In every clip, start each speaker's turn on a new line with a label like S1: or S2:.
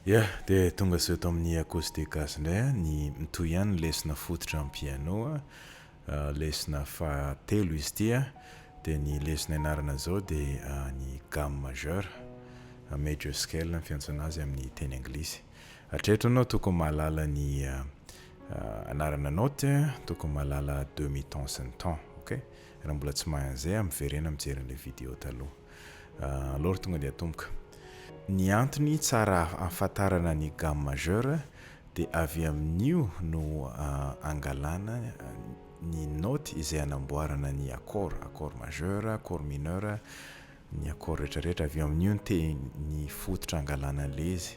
S1: Ia, dia tonga sy eto amin'ny acoustic gasy indray ny mitohy ihany lesona fototra amin'ny piano lesona fahatelo izy ity dia ny lesona ianarana zao dia ny gamme majeur major scale ny fiantsona azy amin'ny teny anglisy. Hatreto anao tokony mahalala ny anarana note tokony mahalala demi-ton sy ny ton, ok? Raha mbola tsy mahay an'izay miverena mijery an'ilay vidéo taloha. Alôra tonga dia atomboka. Ny antony tsara ahafantarana ny gamme majeur dia avy amin'io no angalana ny note izay anamboarana ny accord majeur, accord mineur, ny accord rehetrarehetra avy amin'io ny fototra angalana an'ilay izy.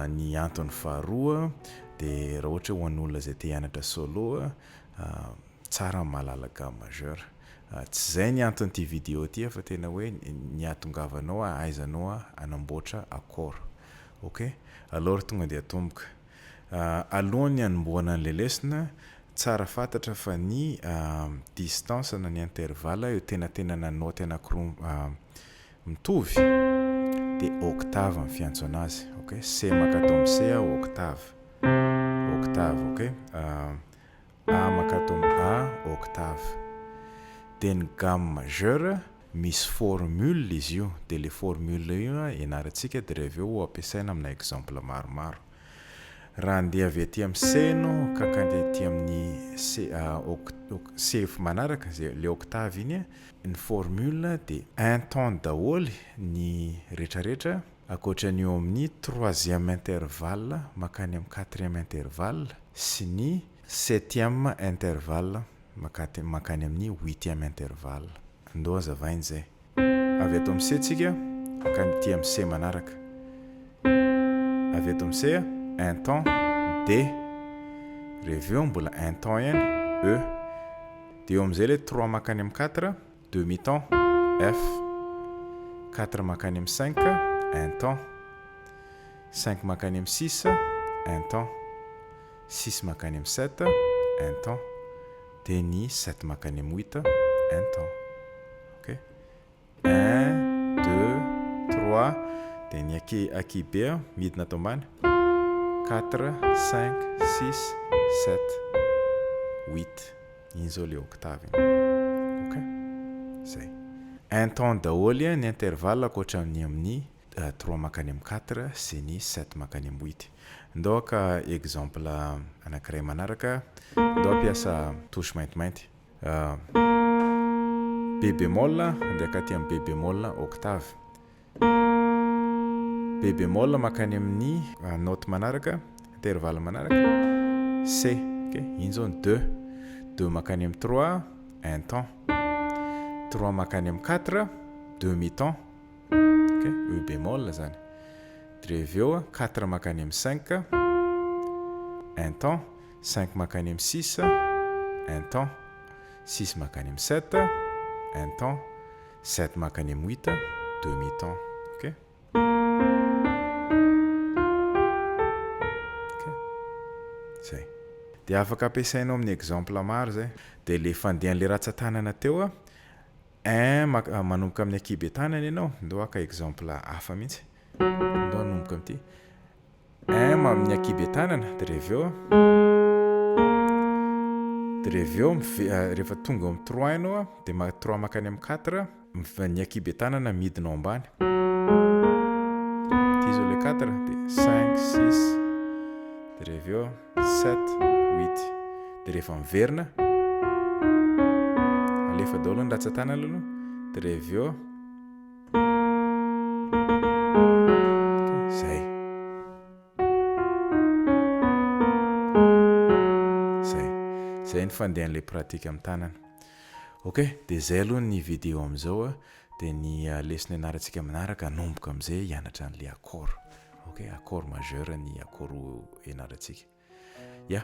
S1: Ny antony faharoa dia raha ohatra ho an'olona izay te hianatra solo tsara mahalala gamme majeur. Tsy zay ny antony ty vidéo ty fa tena hoe ny ahatongavanao ahaizanao anamboatra accord. Ok? Alôra tonga dia atomboka. Alohan'ny anombohana an'ilay lesona, tsara fantatra fa ny distance na ny intervalle eo tenatenana note anankiroa mitovy dia octave amin'ny fiantso anazy. Ok? C makato amin'ny C octave. Octave, ok? A makato amin'ny A octave. Dia ny gamme majeur misy formule izy io, dia le formule io ianarantsika dia rehefa avy eo ampiasaina amina exemple maromaro. Raha andeha avy aty amin'ny C anao ka andeha aty amin'ny C efa manaraka le octave iny ny formule dia un ton daholo ny rehetrarehetra ankoatran'io amin'ny troisième intervalle makany amin'ny quatrième intervalle sy ny septième intervalle makany amin'ny huitième intervalle. Andao azavaina zay. Avy ato amin'ny C tsika makany aty amin'ny C manaraka. Avy ato amin'ny C un ton D, rehefa eo mbola un ton ihany E, dia eo amin'izay le 3 makany amin'ny 4 demi-ton F, 4 makany amin'ny 5 un ton, 5 makany amin'ny 6 un ton, 6 makany amin'ny 7 un ton, dia ny 7 makany amin'ny 8 un ton. Ok? 1, 2, 3 dia ny akibe midina ato ambany 4, 5, 6, 7, 8. Iny zao le octave. Ok? Zay. Un ton daholo ny intervalle ankoatran'ny amin'ny 3 makany amin'ny 4 sy ny 7 makany amin'ny 8. Ndao ka exemple anankiray manaraka, ndao ampiasa touche maintimainty. B bémol ndraika aty amin'ny B bémol octave. B bémol makany amin'ny note manaraka, intervalle manaraka C. Ok? Iny zao ny 2. 2 makany amin'ny 3 un ton. 3 makany amin'ny 4 demi-ton. Ok? E bémol zany. Rehefa eo 4 makany amin'ny 5 un ton, 5 makany amin'ny 6 un ton, 6 makany amin'ny 7 un ton, 7 makany amin'ny 8 demi-ton. Ok? Ok? Zay. Dia afaka ampiasainao amin'ny exemple maro zay. Dia le fandehan'le ratsan-tanana teo manomboka amin'ny akibe tanana ianao, ndao aka exemple hafa mihitsy. Ndao manomboka amin'ity. 1 amin'ny akibe tanana dia rehefa eo rehefa tonga amin'ny 3 ianao dia 3 makany amin'ny 4 ny akibe tanana midinao ambany. Ity zao le 4 dia 5, 6 dia rehefa eo 7, 8 dia rehefa miverina alefa daholo ny ratsan-tanana aloha dia rehefa eo zay. Zay ny fandehan'ilay pratika amin'ny tanana. Ok? Dia zay aloha ny vidéo amin'izao dia ny lesona ianarantsika manaraka anomboka amin'izay hianatra an'ilay accord. Ok? Accord majeur ny accord ianarantsika. Ya.